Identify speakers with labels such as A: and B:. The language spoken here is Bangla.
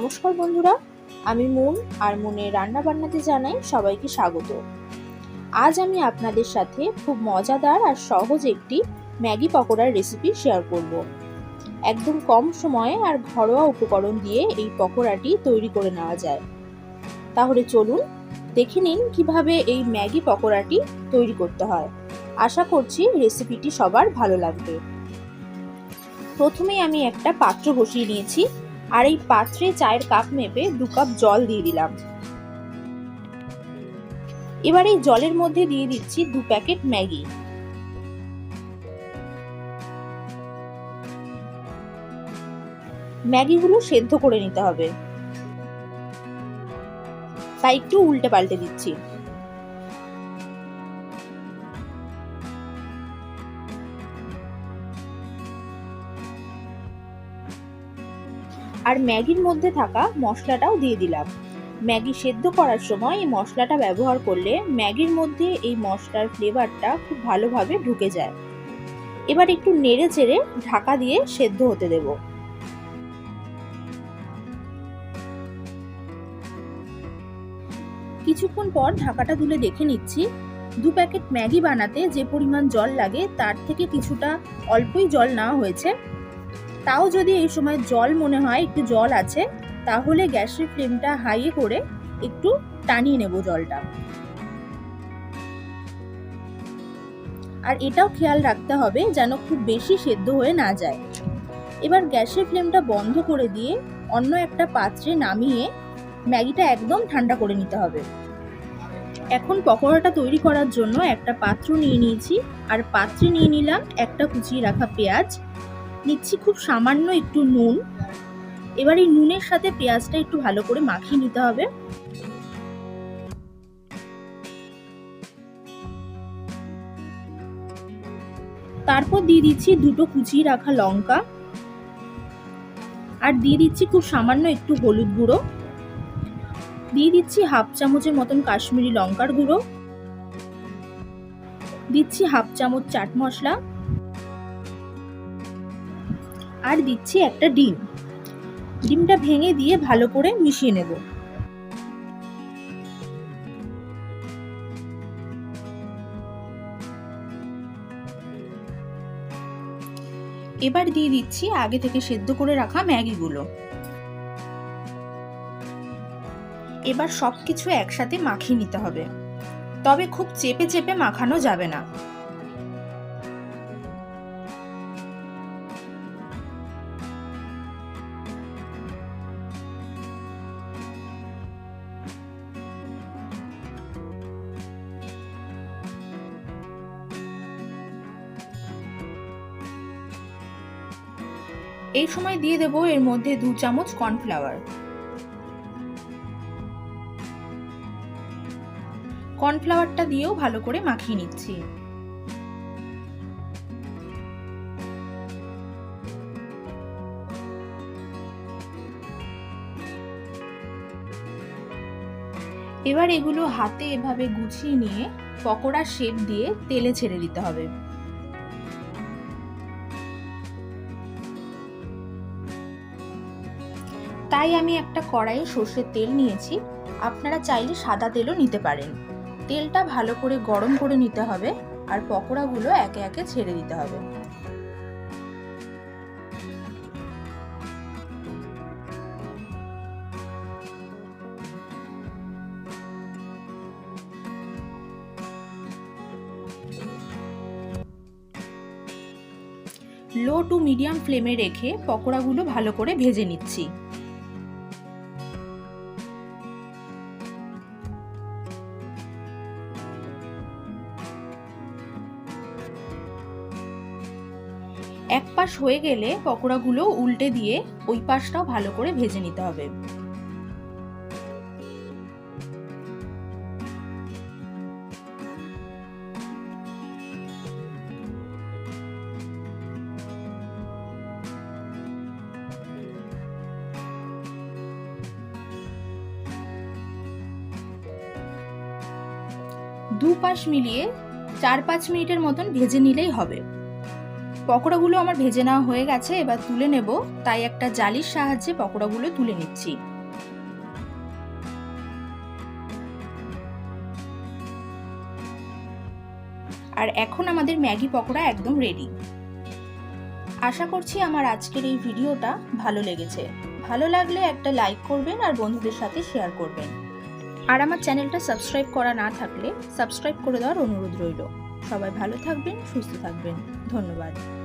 A: নমস্কার বন্ধুরা, আমি মুন আর মুনের রান্নাবান্নাতে জানাই সবাইকে স্বাগত। আজ আমি আপনাদের সাথে খুব মজাদার আর সহজ একটি ম্যাগি পকোড়ার রেসিপি শেয়ার করব। একদম কম সময়ে আর ঘরোয়া উপকরণ দিয়ে এই পকোড়াটি তৈরি করে নেওয়া যায়। তাহলে চলুন দেখে নিন কিভাবে এই ম্যাগি পকোড়াটি তৈরি করতে হয়। আশা করছি রেসিপিটি সবার ভালো লাগবে। প্রথমেই আমি একটা পাত্র বসিয়ে নিয়েছি আর এই পাত্রে চায়ের কাপ মেপে 2 কাপ জল দিয়ে দিলাম। এবার এই জলের মধ্যে দিয়ে দিচ্ছি 2 প্যাকেট ম্যাগি। ম্যাগিগুলো সেদ্ধ করে নিতে হবে, তাই একটু উল্টে পাল্টে দিচ্ছি। আর ম্যাগির মধ্যে থাকা মশলাটাও দিয়ে দিলাম। ম্যাগি সেদ্ধ করার সময় এই মশলাটা ব্যবহার করলে ম্যাগির মধ্যে এই মশলার ফ্লেভারটা খুব ভালোভাবে ঢুকে যায়। এবার একটু নেড়ে চেড়ে ঢাকা দিয়ে সেদ্ধ হতে দেব। কিছুক্ষণ পর ঢাকাটা তুলে দেখে নিচ্ছি 2 প্যাকেট ম্যাগি বানাতে যে পরিমাণ জল লাগে তার থেকে কিছুটা অল্পই জল নেওয়া হয়েছে। তাও যদি এই সময় জল মনে হয় একটু জল আছে, তাহলে গ্যাসের ফ্লেমটা হাইয়ে করে একটু টানিয়ে নেব জলটা। আর এটাও খেয়াল রাখতে হবে যেন খুব বেশি সেদ্ধ হয়ে না যায়। এবার গ্যাসের ফ্লেমটা বন্ধ করে দিয়ে অন্য একটা পাত্রে নামিয়ে ম্যাগিটা একদম ঠান্ডা করে নিতে হবে। এখন পকোড়াটা তৈরি করার জন্য একটা পাত্র নিয়ে নিয়েছি আর পাত্রে নিয়ে নিলাম একটা কুচিয়ে রাখা পেঁয়াজ, নিচ্ছি খুব সামান্য একটু নুন। এবার এই নুনের সাথে পেঁয়াজটা একটু ভালো করে মাখিয়ে নিতে হবে। তারপর দিয়ে দিচ্ছি 2টো কুচিয়ে রাখা লঙ্কা আর দিয়ে দিচ্ছি খুব সামান্য একটু হলুদ গুঁড়ো, দিয়ে দিচ্ছি 1/2 চামচের মতন কাশ্মীরি লঙ্কার গুঁড়ো, দিচ্ছি 1/2 চামচ চাট মশলা আর দিচ্ছি একটা ডিম। ডিমটা ভেঙে দিয়ে ভালো করে মিশিয়ে নেব। এবার দিয়ে দিচ্ছি আগে থেকে সেদ্ধ করে রাখা ম্যাগিগুলো। এবার সবকিছু একসাথে মাখিয়ে নিতে হবে, তবে খুব চেপে চেপে মাখানো যাবে না। এই সময় দিয়ে দেব এর মধ্যে 2 চামচ কর্নফ্লাওয়ার। কর্নফ্লাওয়ারটা দিয়েও ভালো করে মাখিয়ে নিচ্ছি। এবার এগুলো হাতে এভাবে গুছিয়ে নিয়ে পকোড়ার শেপ দিয়ে তেলে ছেড়ে দিতে হবে। তাই আমি একটা কড়াইয়ে সর্ষের তেল নিয়েছি, আপনারা চাইলে সাদা তেলও নিতে পারেন। তেলটা ভালো করে গরম করে নিতে হবে আর পকোড়াগুলো একে একে ছেড়ে দিতে হবে। লো টু মিডিয়াম ফ্লেমে রেখে পকোড়াগুলো ভালো করে ভেজে নিচ্ছি। এক পাশ হয়ে গেলে পকোড়াগুলো উল্টে দিয়ে ওই পাশটাও ভালো করে ভেজে নিতে হবে। দু পাশ মিলিয়ে 4-5 মিনিটের মতন ভেজে নিলেই হবে। পকোড়াগুলো আমার ভেজে নেওয়া হয়ে গেছে, এবার তুলে নেব। তাই একটা জালির সাহায্যে পকোড়াগুলো তুলে নিচ্ছি। আর এখন আমাদের ম্যাগি পকোড়া একদম রেডি। আশা করছি আমার আজকের এই ভিডিওটা ভালো লেগেছে। ভালো লাগলে একটা লাইক করবেন আর বন্ধুদের সাথে শেয়ার করবেন। আর আমার চ্যানেলটা সাবস্ক্রাইব করা না থাকলে সাবস্ক্রাইব করে দেওয়ার অনুরোধ রইল। সবাই ভালো থাকবেন, সুস্থ থাকবেন। ধন্যবাদ।